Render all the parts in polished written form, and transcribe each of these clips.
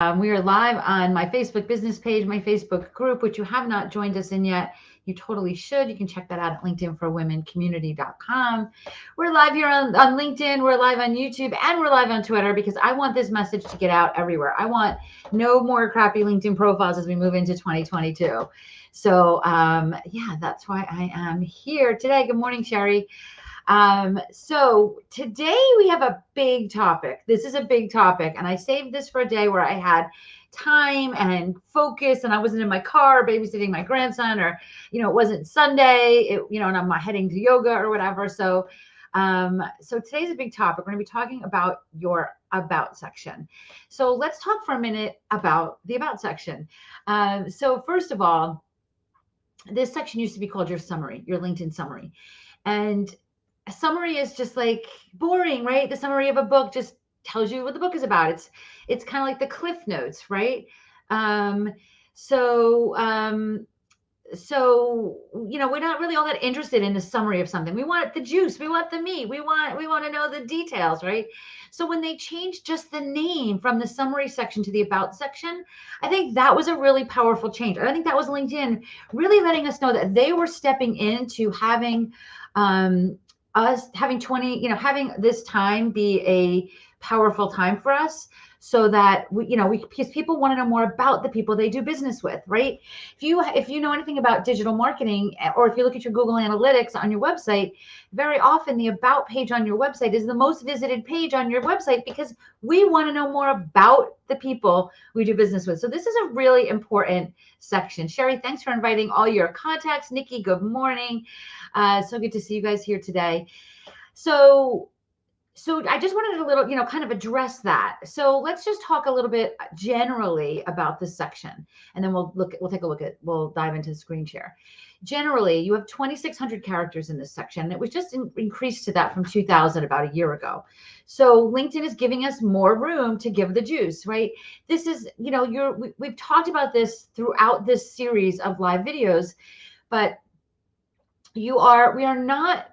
We are live on my Facebook business page, my Facebook group, which you have not joined us in yet. You totally should. You can check that out at linkedinforwomencommunity.com. We're live here on LinkedIn. We're live on YouTube and we're live on Twitter because I want this message to get out everywhere. I want no more crappy LinkedIn profiles as we move into 2022. So, yeah, that's why I am here today. Good morning, Sherry. So today we have a big topic. This is a big topic, and I saved this for a day where I had time and focus, and I wasn't in my car babysitting my grandson, or it wasn't Sunday, and I'm not heading to yoga or whatever. So today's a big topic. We're going to be talking about your about section. So let's talk for a minute about the about section. So first of all, this section used to be called your summary, your LinkedIn summary, and a summary is just like boring, right? The summary of a book just tells you what the book is about. It's kind of like the cliff notes, right? Um, so so we're not really all that interested in the summary of something. We want the juice, we want the meat, we want to know the details, right? So when they changed just the name from the summary section to the about section, I think that was a really powerful change. I think that was LinkedIn really letting us know that they were stepping into having us having 20, having this time be a powerful time for us, so that because people want to know more about the people they do business with, right? If you know anything about digital marketing, or if you look at your Google Analytics on your website, very often the about page on your website is the most visited page on your website because we want to know more about the people we do business with. So this is a really important section. Sherry, thanks for inviting all your contacts. Nikki, good morning. So good to see you guys here today. So I just wanted to kind of address that. So let's just talk a little bit generally about this section, and then we'll dive into the screen share. Generally, you have 2,600 characters in this section, and it was just increased to that from 2,000 about a year ago. So LinkedIn is giving us more room to give the juice, right? This is, we've talked about this throughout this series of live videos, but we are not,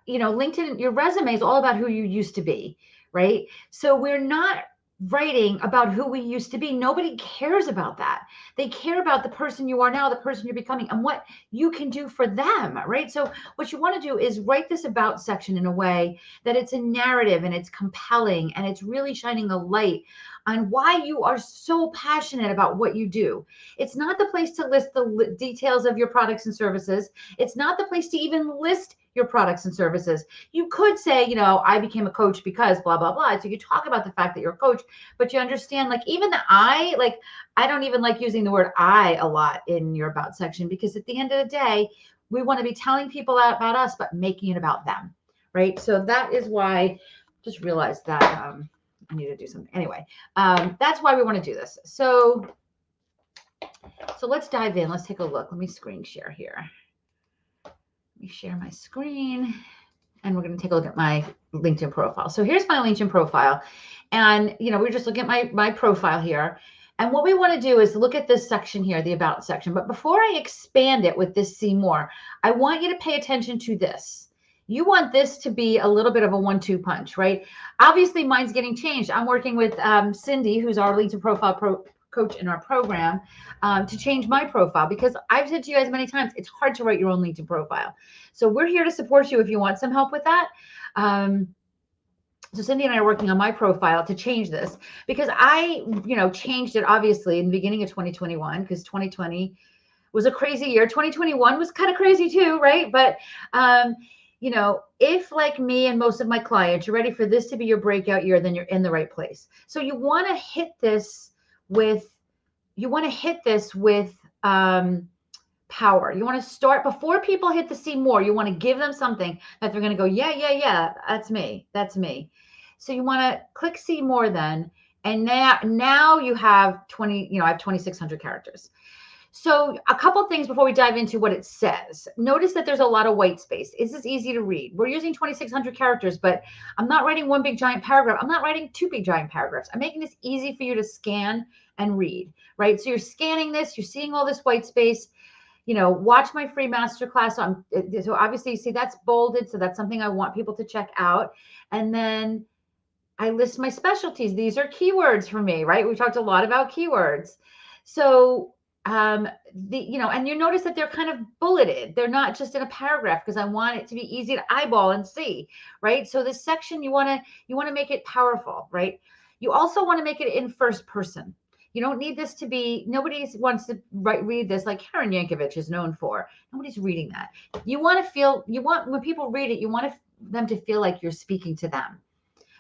LinkedIn, your resume is all about who you used to be, right? So we're not writing about who we used to be. Nobody cares about that. They care about the person you are now, the person you're becoming, and what you can do for them, right? So what you want to do is write this about section in a way that it's a narrative and it's compelling and it's really shining the light on why you are so passionate about what you do. It's not the place to list the details of your products and services. It's not the place to even list your products and services. You could say, I became a coach because blah, blah, blah. So you talk about the fact that you're a coach, but you understand, like, even the I don't even like using the word I a lot in your about section, because at the end of the day, we want to be telling people about us, but making it about them, right? So that is why, just realized that I need to do something. Anyway, that's why we want to do this. So let's dive in. Let's take a look. Let me screen share here. Let me share my screen, and we're going to take a look at my LinkedIn profile. So here's my LinkedIn profile, and we're just looking at my profile here. And what we want to do is look at this section here, the about section. But before I expand it with this see more, I want you to pay attention to this. You want this to be a little bit of a 1-2 punch, right? Obviously, mine's getting changed. I'm working with Cindy, who's our LinkedIn profile coach in our program, to change my profile, because I've said to you guys many times, it's hard to write your own LinkedIn profile. So we're here to support you if you want some help with that. So Cindy and I are working on my profile to change this, because I, changed it obviously in the beginning of 2021, because 2020 was a crazy year. 2021 was kind of crazy too, right? But if, like me and most of my clients, you're ready for this to be your breakout year, then you're in the right place. So you want to hit this with power. You want to start before people hit the see more. You want to give them something that they're going to go, yeah, that's me. So you want to click see more then. And now you have 20, I have 2,600 characters. So a couple things before we dive into what it says. Notice that there's a lot of white space. Is this easy to read? We're using 2,600 characters, but I'm not writing one big giant paragraph. I'm not writing two big giant paragraphs. I'm making this easy for you to scan and read, right? So you're scanning this, you're seeing all this white space. Watch my free masterclass. So obviously you see that's bolded. So that's something I want people to check out. And then I list my specialties. These are keywords for me, right? We've talked a lot about keywords. So, and you notice that they're kind of bulleted. They're not just in a paragraph because I want it to be easy to eyeball and see, right? So this section, you want to make it powerful, right? You also want to make it in first person. You don't need this to be, nobody wants to read this like Karen Yankovich is known for. Nobody's reading that. You want to feel, when people read it, you want them to feel like you're speaking to them.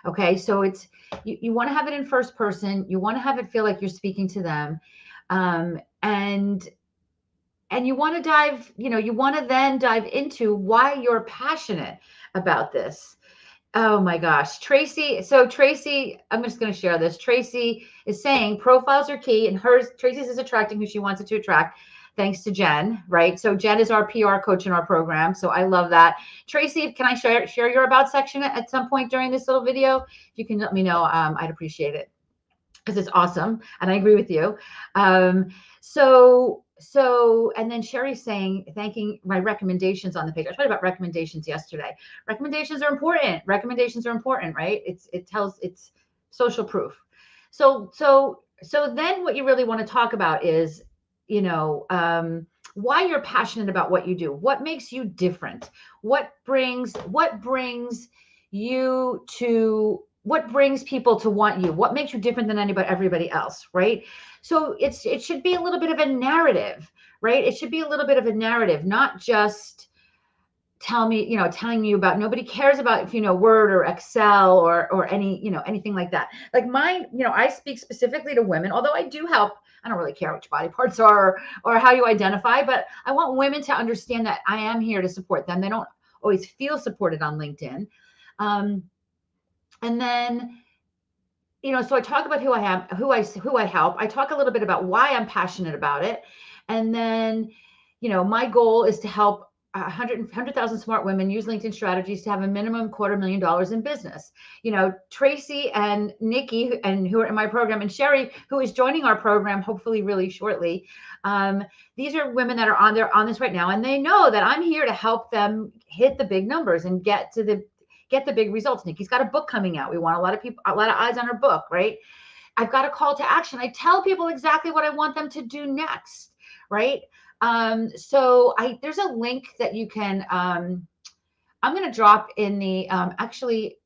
Okay. So it's, you want to have it in first person. You want to have it feel like you're speaking to them. And you want to dive, you want to then dive into why you're passionate about this. Oh my gosh, Tracy. So Tracy, I'm just going to share this. Tracy is saying profiles are key, and Tracy's is attracting who she wants it to attract, thanks to Jen, right? So Jen is our PR coach in our program. So I love that. Tracy, can I share your about section at some point during this little video? If you can let me know, I'd appreciate it because it's awesome. And I agree with you. And then Sherry's saying, thanking my recommendations on the page. I talked about recommendations yesterday. Recommendations are important. Recommendations are important, right? It's social proof. So then what you really want to talk about is, why you're passionate about what you do. What makes you different? What brings people to want you? What makes you different than everybody else, right? So it should be a little bit of a narrative, right? It should be a little bit of a narrative, not just telling you about, nobody cares about if you know Word or Excel or anything like that. Like mine, I speak specifically to women, although I do help. I don't really care which body parts are or how you identify, but I want women to understand that I am here to support them. They don't always feel supported on LinkedIn. And then, so I talk about who I am, who I help. I talk a little bit about why I'm passionate about it. And then, my goal is to help 100,000 smart women use LinkedIn strategies to have a minimum $250,000 in business. Tracy and Nikki, and who are in my program, and Sherry, who is joining our program, hopefully really shortly. These are women that are on this right now, and they know that I'm here to help them hit the big numbers and get the big results. Nikki's got a book coming out. We want a lot of eyes on her book, right? I've got a call to action. I tell people exactly what I want them to do next, right? So there's a link that you can, I'm going to drop in the, actually,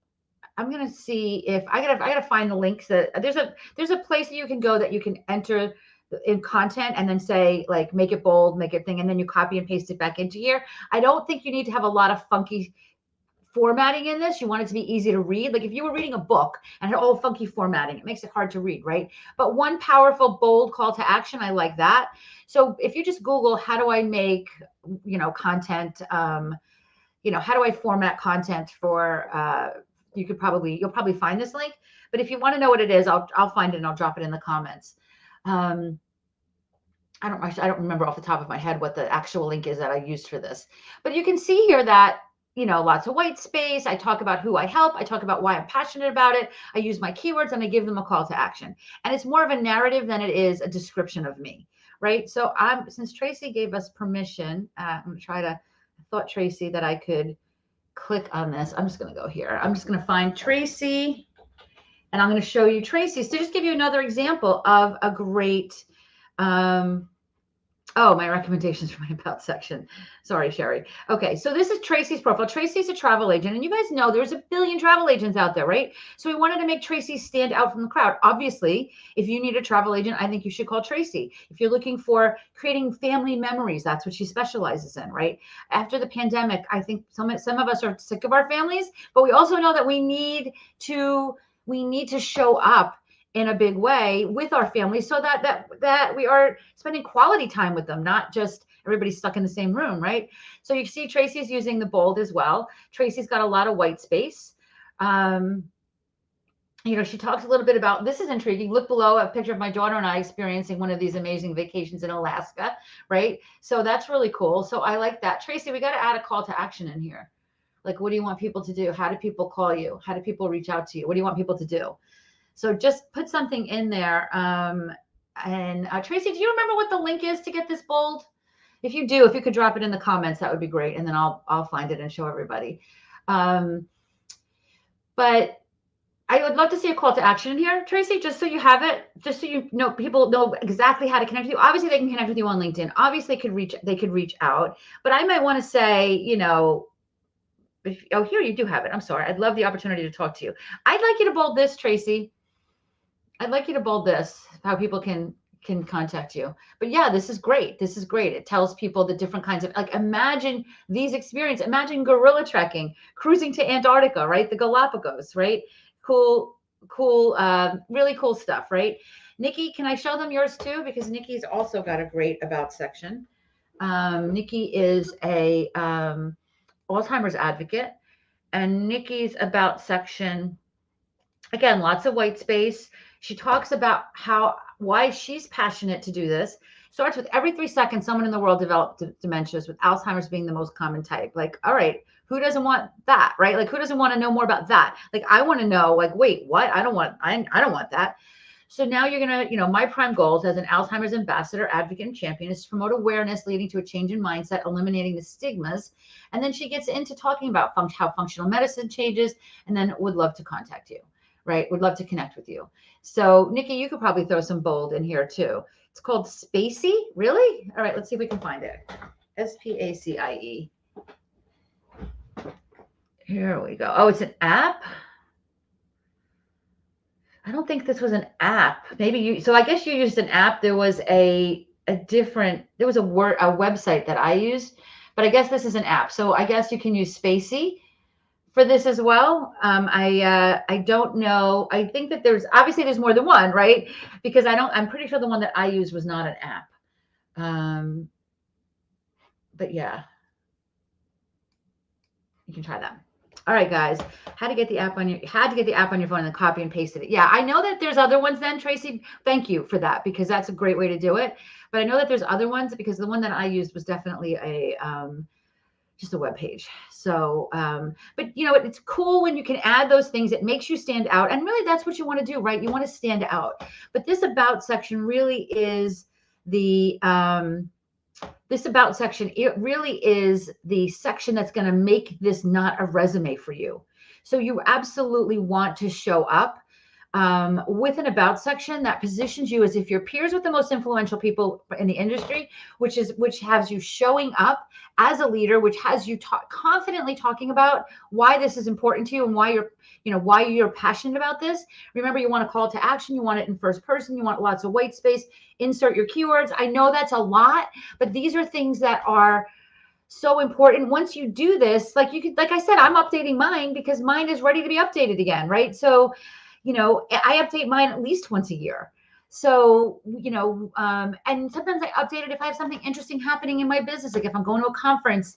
I'm going to see if I gotta find the links that there's a place that you can go that you can enter in content and then say like, make it bold, make it thing. And then you copy and paste it back into here. I don't think you need to have a lot of funky formatting in this. You want it to be easy to read. Like if you were reading a book and had all funky formatting, it makes it hard to read, right? But one powerful, bold call to action, I like that. So if you just Google, how do I make, content, how do I format content for, you'll probably find this link. But if you want to know what it is, I'll find it and I'll drop it in the comments. I don't remember off the top of my head what the actual link is that I used for this, but you can see here that lots of white space. I talk about who I help. I talk about why I'm passionate about it. I use my keywords and I give them a call to action. And it's more of a narrative than it is a description of me, right? So since Tracy gave us permission, I'm going to I thought, Tracy, that I could click on this. I'm just going to go here. I'm just going to find Tracy and I'm going to show you Tracy. So just give you another example of a great, my recommendations for my about section. Sorry, Sherry. Okay, so this is Tracy's profile. Tracy's a travel agent, and you guys know there's a billion travel agents out there, right? So we wanted to make Tracy stand out from the crowd. Obviously, if you need a travel agent, I think you should call Tracy. If you're looking for creating family memories, that's what she specializes in, right? After the pandemic, I think some of us are sick of our families, but we also know that we need to show up in a big way with our families so that we are spending quality time with them, not just everybody's stuck in the same room, right? So you see Tracy's using the bold as well. Tracy's got a lot of white space. She talks a little bit about, this is intriguing. Look below, a picture of my daughter and I experiencing one of these amazing vacations in Alaska, right? So that's really cool. So I like that. Tracy, we got to add a call to action in here. Like, what do you want people to do? How do people call you? How do people reach out to you? What do you want people to do? So just put something in there. Tracy, do you remember what the link is to get this bold? If you do, if you could drop it in the comments, that would be great. And then I'll find it and show everybody. But I would love to see a call to action in here, Tracy, just so you have it, just so you know, people know exactly how to connect with you. Obviously, they can connect with you on LinkedIn. Obviously, they could reach out, but I might want to say, oh, here you do have it. I'm sorry. I'd love the opportunity to talk to you. I'd like you to bold this, Tracy. I'd like you to bold this, how people can contact you. But yeah, this is great. This is great. It tells people the different kinds of, like, imagine these experiences. Imagine gorilla trekking, cruising to Antarctica, right? The Galapagos, right? Cool, really cool stuff, right? Nikki, can I show them yours too? Because Nikki's also got a great about section. Nikki is a Alzheimer's advocate, and Nikki's about section, again, lots of white space. She talks about why she's passionate to do this. Starts with every 3 seconds, someone in the world developed dementias, with Alzheimer's being the most common type. Like, all right, who doesn't want that, right? Like, who doesn't want to know more about that? Like, I want to know, like, wait, what? I don't want that. So now you're going to, my prime goals as an Alzheimer's ambassador, advocate, and champion is to promote awareness, leading to a change in mindset, eliminating the stigmas. And then she gets into talking about how functional medicine changes, and then would love to contact you, right? Would love to connect with you. So Nikki, you could probably throw some bold in here too. It's called Spacie. Really? All right, let's see if we can find it. SPACIE. Here we go. Oh, it's an app. I don't think this was an app. Maybe so I guess you used an app. There was a website that I used, but I guess this is an app. So I guess you can use Spacie for this as well. I don't know. I think that there's more than one, right? Because I'm pretty sure the one that I used was not an app. But yeah, you can try that. All right, guys, how to get the app on your phone and then copy and paste it. Yeah, I know that there's other ones then, Tracy. Thank you for that, because that's a great way to do it. But I know that there's other ones, because the one that I used was definitely just a web page. So, but it's cool when you can add those things. It makes you stand out. And really, that's what you want to do, right? You want to stand out. But this about section really is this about section, it really is the section that's going to make this not a resume for you. So you absolutely want to show up with an about section that positions you as if you're peers with the most influential people in the industry, which has you showing up as a leader, which has you confidently talking about why this is important to you and why you're passionate about this. Remember, you want a call to action. You want it in first person. You want lots of white space. Insert your keywords. I know that's a lot, but these are things that are so important. Once you do this, like I said, I'm updating mine because mine is ready to be updated again, right? So, I update mine at least once a year. So, and sometimes I update it if I have something interesting happening in my business. Like if I'm going to a conference,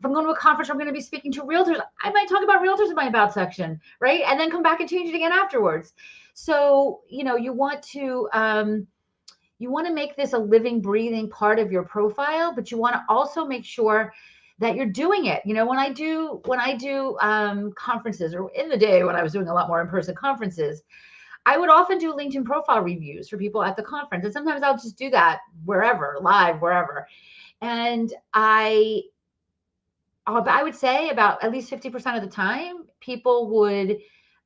I'm going to be speaking to realtors, I might talk about realtors in my about section, right? And then come back and change it again afterwards. So, you want to make this a living, breathing part of your profile, but you want to also make sure that you're doing it. When I do conferences, or in the day when I was doing a lot more in-person conferences, I would often do LinkedIn profile reviews for people at the conference. And sometimes I'll just do that wherever. And I would say about at least 50% of the time, people would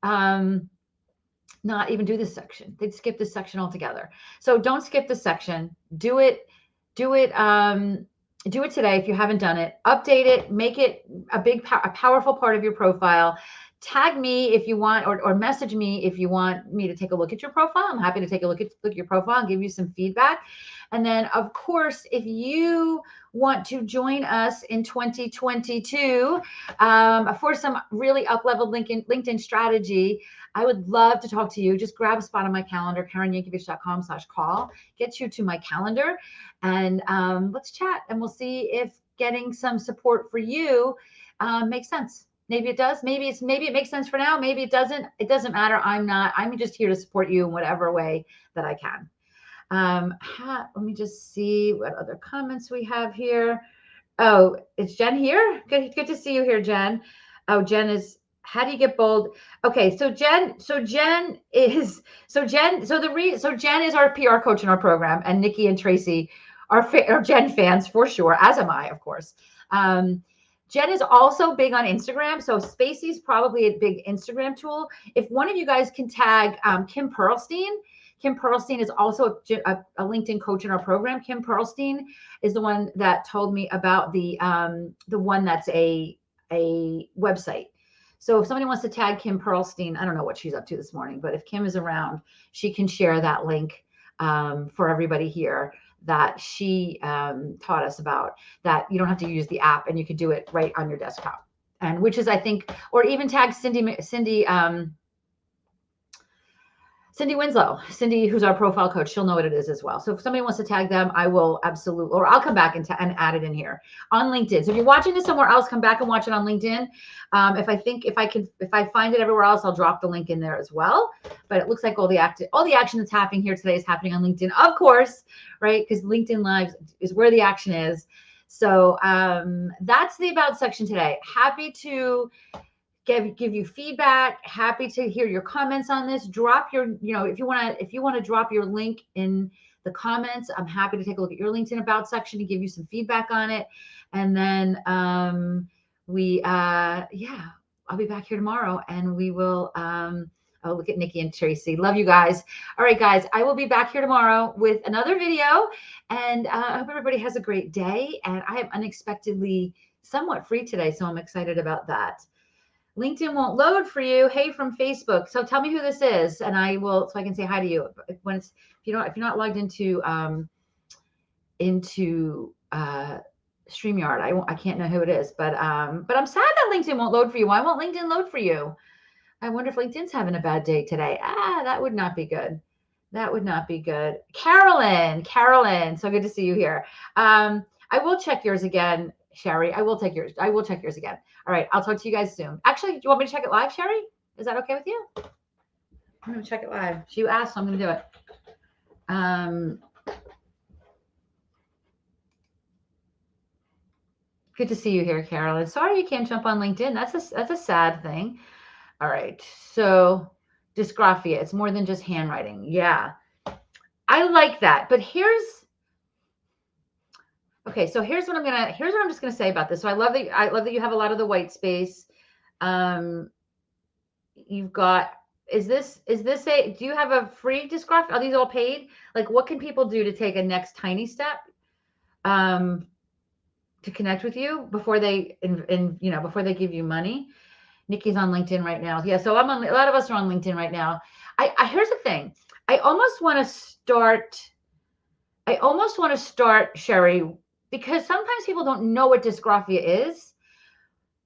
not even do this section. They'd skip this section altogether. So don't skip this section. Do it today if you haven't done it. Update it. Make it a powerful part of your profile. Tag me if you want, or message me if you want me to take a look at your profile. I'm happy to take a look at your profile and give you some feedback. And then, of course, if you want to join us in 2022 for some really up-leveled LinkedIn strategy, I would love to talk to you. Just grab a spot on my calendar, KarenYankovich.com/call, get you to my calendar, and let's chat. And we'll see if getting some support for you makes sense. Maybe it does. Maybe it makes sense for now. Maybe it doesn't. It doesn't matter. I'm just here to support you in whatever way that I can. Let me just see what other comments we have here. Oh, is Jen here? Good to see you here, Jen. Oh, Jen is. How do you get bold? Okay, so Jen is our PR coach in our program, and Nikki and Tracy are Jen fans for sure, as am I, of course. Jen is also big on Instagram. So Spacey's probably a big Instagram tool. If one of you guys can tag Kim Pearlstein. Kim Pearlstein is also a LinkedIn coach in our program. Kim Pearlstein is the one that told me about the one that's a website. So if somebody wants to tag Kim Pearlstein, I don't know what she's up to this morning, but if Kim is around, she can share that link for everybody here that she taught us about, that you don't have to use the app and you can do it right on your desktop. And which is, I think, or even tag Cindy Winslow, Cindy, who's our profile coach, she'll know what it is as well. So if somebody wants to tag them, I will absolutely, or I'll come back and add it in here on LinkedIn. So if you're watching this somewhere else, come back and watch it on LinkedIn. If I find it everywhere else, I'll drop the link in there as well. But it looks like all the action that's happening here today is happening on LinkedIn, of course, right? Because LinkedIn Live is where the action is. So that's the About section today. Happy to give you feedback. Happy to hear your comments on this. Drop your, if you want to drop your link in the comments, I'm happy to take a look at your LinkedIn About section to give you some feedback on it. And then I'll be back here tomorrow, and we will I'll look at Nikki and Tracy. Love you guys. All right, guys, I will be back here tomorrow with another video, and I hope everybody has a great day. And I am unexpectedly somewhat free today, so I'm excited about that. LinkedIn won't load for you. Hey, from Facebook. So tell me who this is, and I will, so I can say hi to you. If you're not logged into StreamYard, I can't know who it is, but I'm sad that LinkedIn won't load for you. Why won't LinkedIn load for you? I wonder if LinkedIn's having a bad day today. That would not be good. That would not be good. Carolyn, so good to see you here. I will check yours again, Sherry. I will check yours again. All right, I'll talk to you guys soon. Actually, do you want me to check it live, Sherry? Is that okay with you? I'm going to check it live. You asked, so I'm going to do it. Good to see you here, Carolyn. Sorry you can't jump on LinkedIn. That's a sad thing. All right, so dysgraphia, it's more than just handwriting. Yeah, I like that. But here's what I'm just gonna say about this. So I love that you have a lot of the white space. You've got, do you have a free dysgraphia? Are these all paid? Like, what can people do to take a next tiny step to connect with you before they before they give you money? Nikki's on LinkedIn right now. Yeah, so a lot of us are on LinkedIn right now. Here's the thing. I almost want to start, Sherry, because sometimes people don't know what dysgraphia is,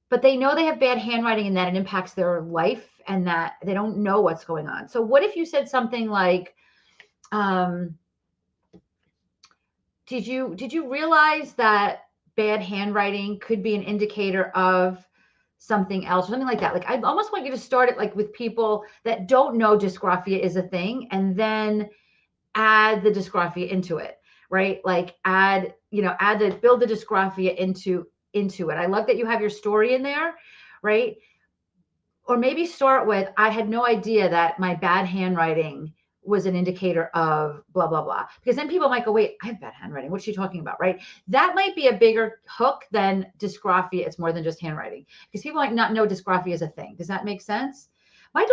but they know they have bad handwriting and that it impacts their life and that they don't know what's going on. So what if you said something like, did you realize that bad handwriting could be an indicator of something else, or something like that? Like, I almost want you to start it like with people that don't know dysgraphia is a thing, and then add the dysgraphia into it, right? Like build the dysgraphia into it. I love that you have your story in there, right? Or maybe start with, I had no idea that my bad handwriting was an indicator of blah, blah, blah. Because then people might go, wait, I have bad handwriting. What's she talking about, right? That might be a bigger hook than dysgraphia. It's more than just handwriting, because people might not know dysgraphia is a thing. Does that make sense? My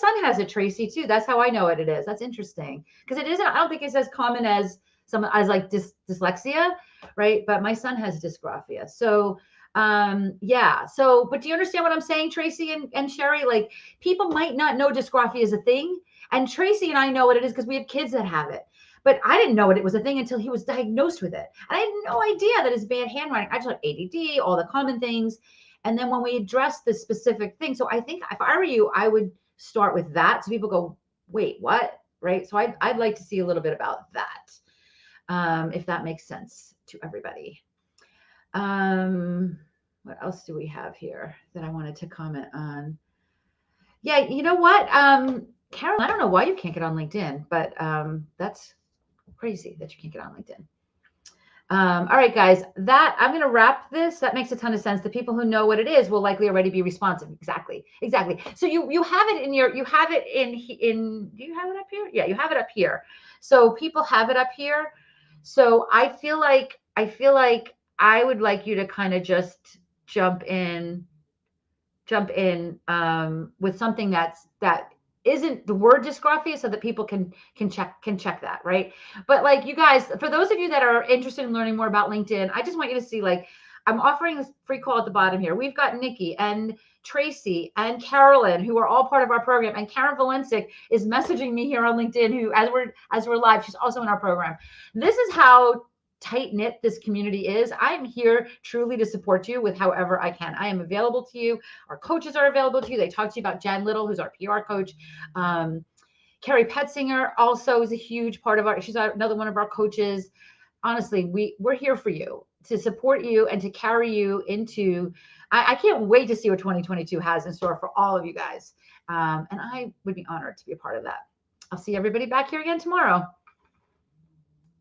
son has it, Tracy, too. That's how I know what it is. That's interesting, because it isn't, I don't think it's as common as like dyslexia, right? But my son has dysgraphia. So yeah. So, but do you understand what I'm saying, Tracy and Sherry? Like, people might not know dysgraphia is a thing. And Tracy and I know what it is because we have kids that have it. But I didn't know it was a thing until he was diagnosed with it. And I had no idea that it's bad handwriting. I just had ADD, all the common things. And then when we address the specific thing, so I think if I were you, I would start with that. So people go, wait, what? Right? So I'd like to see a little bit about that, if that makes sense to everybody. What else do we have here that I wanted to comment on? Yeah, you know what? Carol, I don't know why you can't get on LinkedIn, but that's crazy that you can't get on LinkedIn. All right, guys, I'm going to wrap this. That makes a ton of sense. The people who know what it is will likely already be responsive. Exactly. So you have it in do you have it up here? Yeah, you have it up here. So people have it up here. So I feel like I would like you to kind of just jump in with something that isn't the word dysgraphia, so that people can check that, right? But like, you guys, for those of you that are interested in learning more about LinkedIn, I just want you to see, like, I'm offering this free call at the bottom here. We've got Nikki and Tracy and Carolyn, who are all part of our program, and Karen Valencic is messaging me here on LinkedIn, who, as we're live, she's also in our program. This is how tight knit this community is. I'm here truly to support you with however I can. I am available to you. Our coaches are available to you. They talk to you about Jen Little, who's our PR coach. Carrie Petzinger also is a huge part of she's another one of our coaches. Honestly, we're here for you, to support you and to carry you into, I can't wait to see what 2022 has in store for all of you guys. And I would be honored to be a part of that. I'll see everybody back here again tomorrow.